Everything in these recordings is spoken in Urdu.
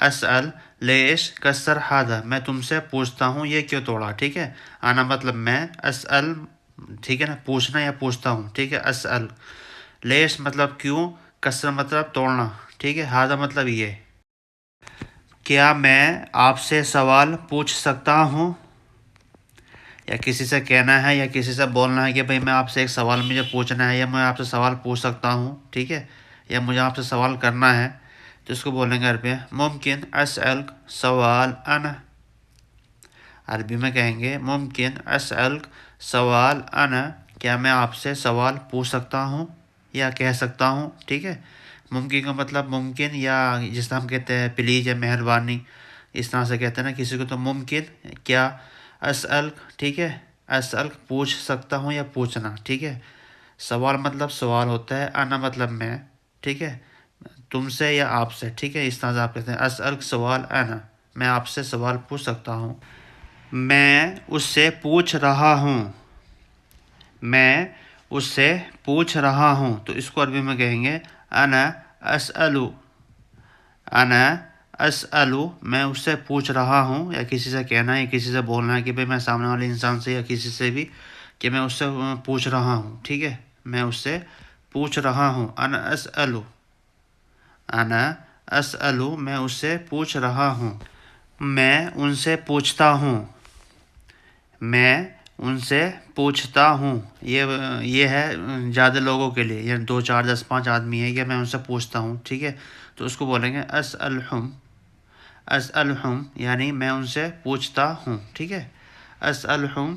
اسأل لیش کسر ہادہ، میں تم سے پوچھتا ہوں یہ کیوں توڑا، ٹھیک ہے. انا مطلب میں، اسأل ٹھیک ہے نا، پوچھنا یا پوچھتا ہوں، ٹھیک ہے. اسأل لیش مطلب کیوں، کسر مطلب توڑنا، ٹھیک ہے. ہادہ مطلب یہ. کیا میں آپ سے سوال پوچھ سکتا ہوں، یا کسی سے کہنا ہے یا کسی سے بولنا ہے کہ بھئی میں آپ سے ایک سوال مجھے پوچھنا ہے، یا میں آپ سے سوال پوچھ سکتا ہوں، ٹھیک ہے، یا مجھے آپ سے سوال کرنا ہے، تو اس کو بولیں گے عربی میں ممکن اسألک سوال انا. عربی میں کہیں گے ممکن اسألک سوال انا، کیا میں آپ سے سوال پوچھ سکتا ہوں یا کہہ سکتا ہوں، ٹھیک ہے. ممکن کا مطلب ممکن، یا جس طرح ہم کہتے ہیں پلیز یا مہربانی، اس طرح سے کہتے ہیں نا کسی کو، تو ممکن کیا، اسألک ٹھیک ہے، اسألک پوچھ سکتا ہوں یا پوچھنا، ٹھیک ہے. سوال مطلب سوال ہوتا ہے، انا مطلب میں، ٹھیک ہے، تم سے یا آپ سے، ٹھیک ہے. اس طرح سے آپ کہتے ہیں اسألک سوال انا، میں آپ سے سوال پوچھ سکتا ہوں. میں اس سے پوچھ رہا ہوں، میں اس سے پوچھ رہا ہوں، تو اس کو عربی میں کہیں گے انا اسألو. انا اسألو، میں اس سے پوچھ رہا ہوں، یا کسی سے کہنا ہے یا کسی سے بولنا ہے کہ بھئی میں سامنے والے انسان سے یا کسی سے بھی کہ میں اس سے پوچھ رہا ہوں، ٹھیک ہے. میں اس سے پوچھ رہا ہوں. انا اسألو، انا اسألو، میں اس سے پوچھ رہا ہوں. میں ان سے پوچھتا ہوں، میں ان سے پوچھتا ہوں، یہ ہے زیادہ لوگوں کے لیے، یعنی 2 4 10 5 آدمی ہے، یہ میں ان سے پوچھتا ہوں، ٹھیک ہے. تو اس کو بولیں گے اسألہم. اسألہم یعنی میں ان سے پوچھتا ہوں، ٹھیک ہے. اسألہم،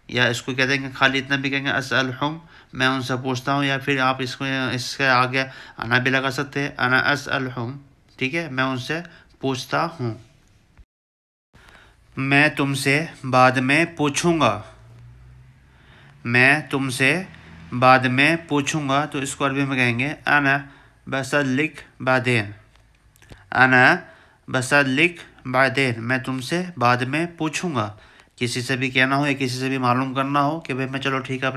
یا اس کو کہہ دیں گے خالی اتنا بھی کہیں گے اسألہم، میں ان سے پوچھتا ہوں، یا پھر آپ اس کو اس کے آگے انا بھی لگا سکتے ہیں، انا اسألہم، ٹھیک ہے، میں ان سے پوچھتا ہوں. میں تم سے بعد میں پوچھوں گا، میں تم سے بعد میں پوچھوں گا، تو اس کو عربی میں کہیں گے انا بسألک بعدین. انا بسألک بعدین، میں تم سے بعد میں پوچھوں گا. کسی سے بھی کہنا ہو یا کسی سے بھی معلوم کرنا ہو کہ بھئی میں چلو ٹھیک ہے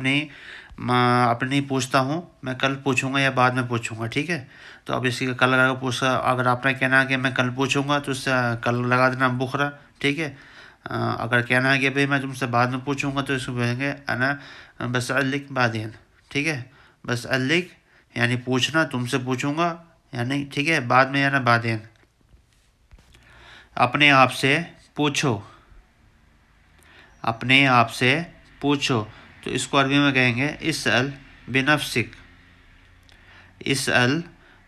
اپنی پوچھتا ہوں، میں کل پوچھوں گا یا بعد میں پوچھوں گا، ٹھیک ہے. تو اب اسی کا کل لگا پوچھا، اگر آپ نے کہنا ہے کہ میں کل پوچھوں گا تو اس سے کل لگا دینا بخرا، ٹھیک ہے. اگر کہنا ہے کہ بھئی میں تم سے بعد میں پوچھوں گا تو اس کو کہیں گے انا بسألک بعدین، ٹھیک ہے. بسألک یعنی پوچھنا، تم سے پوچھوں گا یعنی، ٹھیک ہے، بعد میں یعنی بعدین. اپنے آپ سے پوچھو، اپنے آپ سے پوچھو، تو اس کو عربی میں کہیں گے اسأل بنفسک. اسأل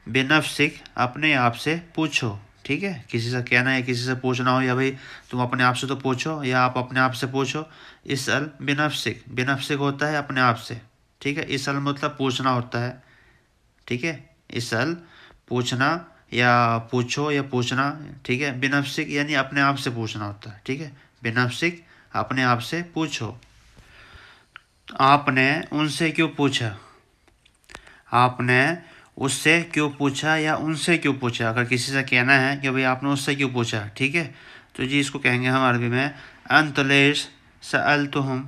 بنفسک، اپنے آپ سے پوچھو، ٹھیک ہے. کسی سے کہنا ہے یا کسی سے پوچھنا ہو، یا بھئی تم اپنے آپ سے تو پوچھو، یا آپ اپنے آپ سے پوچھو. اسأل بنفسک، بنفسک ہوتا ہے اپنے آپ سے، ٹھیک ہے. اسأل مطلب پوچھنا ہوتا ہے، ٹھیک ہے. اسأل پوچھنا یا پوچھو یا پوچھنا، ٹھیک ہے. بنفسک یعنی اپنے آپ سے پوچھنا ہوتا ہے، ٹھیک ہے. بنفسک اپنے آپ سے پوچھو. آپ نے ان سے کیوں پوچھا، آپ نے اس سے کیوں پوچھا یا ان سے کیوں پوچھا. اگر کسی سے کہنا ہے کہ بھئی آپ نے اس سے کیوں پوچھا، ٹھیک ہے، تو جی اس کو کہیں گے ہم عربی میں انت لیش سألتہم.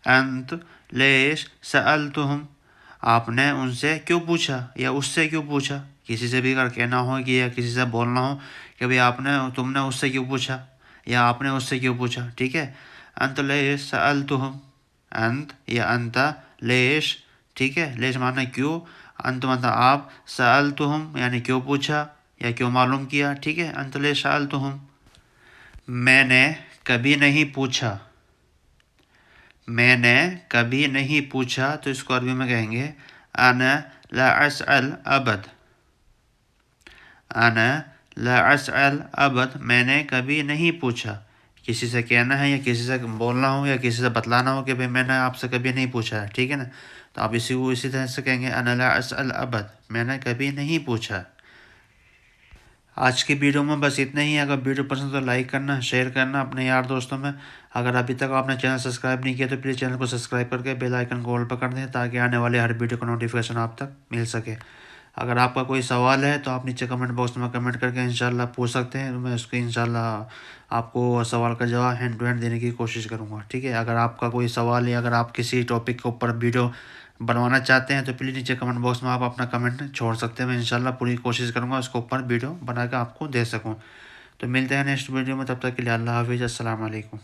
انت لیش سألتہم، آپ نے ان سے کیوں پوچھا یا اس سے کیوں پوچھا. کسی سے بھی اگر کہنا ہو کہ یا کسی سے بولنا ہو کہ بھئی تم نے اس سے کیوں پوچھا یا آپ نے اس سے کیوں پوچھا، ٹھیک ہے. انت لیش سألتہم، انت یا انتا لیش، ٹھیک ہے. لیش معنی کیوں، انت مطلب آپ، سألتہم یعنی کیوں پوچھا یا کیوں معلوم کیا، ٹھیک ہے. انت لیش سألتہم. میں نے کبھی نہیں پوچھا، میں نے کبھی نہیں پوچھا، تو اس کو عربی میں کہیں گے انا لا اسأل ابد. انا لا اسأل ابد، میں نے کبھی نہیں پوچھا. کسی سے کہنا ہے یا کسی سے بولنا ہو یا کسی سے بتلانا ہو کہ بھئی میں نے آپ سے کبھی نہیں پوچھا ہے، ٹھیک ہے نا. تو آپ اسی طرح سے کہیں گے انا لا اسأل ابد، میں نے کبھی نہیں پوچھا. آج کی ویڈیو میں بس اتنا ہی. اگر ویڈیو پسند تو لائک کرنا، شیئر کرنا اپنے یار دوستوں میں. اگر ابھی تک آپ نے چینل سبسکرائب نہیں کیا تو پلیز چینل کو سبسکرائب کر کے بیل آئیکن کو آل پر کر دیں تاکہ آنے والے ہر ویڈیو کا نوٹیفیکیشن آپ تک مل سکے. اگر آپ کا کوئی سوال ہے تو آپ نیچے کمنٹ باکس میں کمنٹ کر کے انشاءاللہ پوچھ سکتے ہیں، میں اس کی انشاءاللہ آپ کو سوال کا جواب ہینڈ ٹو ہینڈ دینے کی کوشش کروں گا، ٹھیک ہے؟ اگر آپ کا کوئی سوال ہے، اگر آپ کسی ٹاپک کے اوپر ویڈیو بنوانا چاہتے ہیں تو پلیز نیچے کمنٹ باکس میں آپ اپنا کمنٹ چھوڑ سکتے ہیں، میں انشاءاللہ پوری کوشش کروں گا اس کے اوپر ویڈیو بنا کے آپ کو دے سکوں۔ تو ملتے ہیں نیکسٹ ویڈیو میں، تب تک کے لیے اللہ حافظ، السلام علیکم۔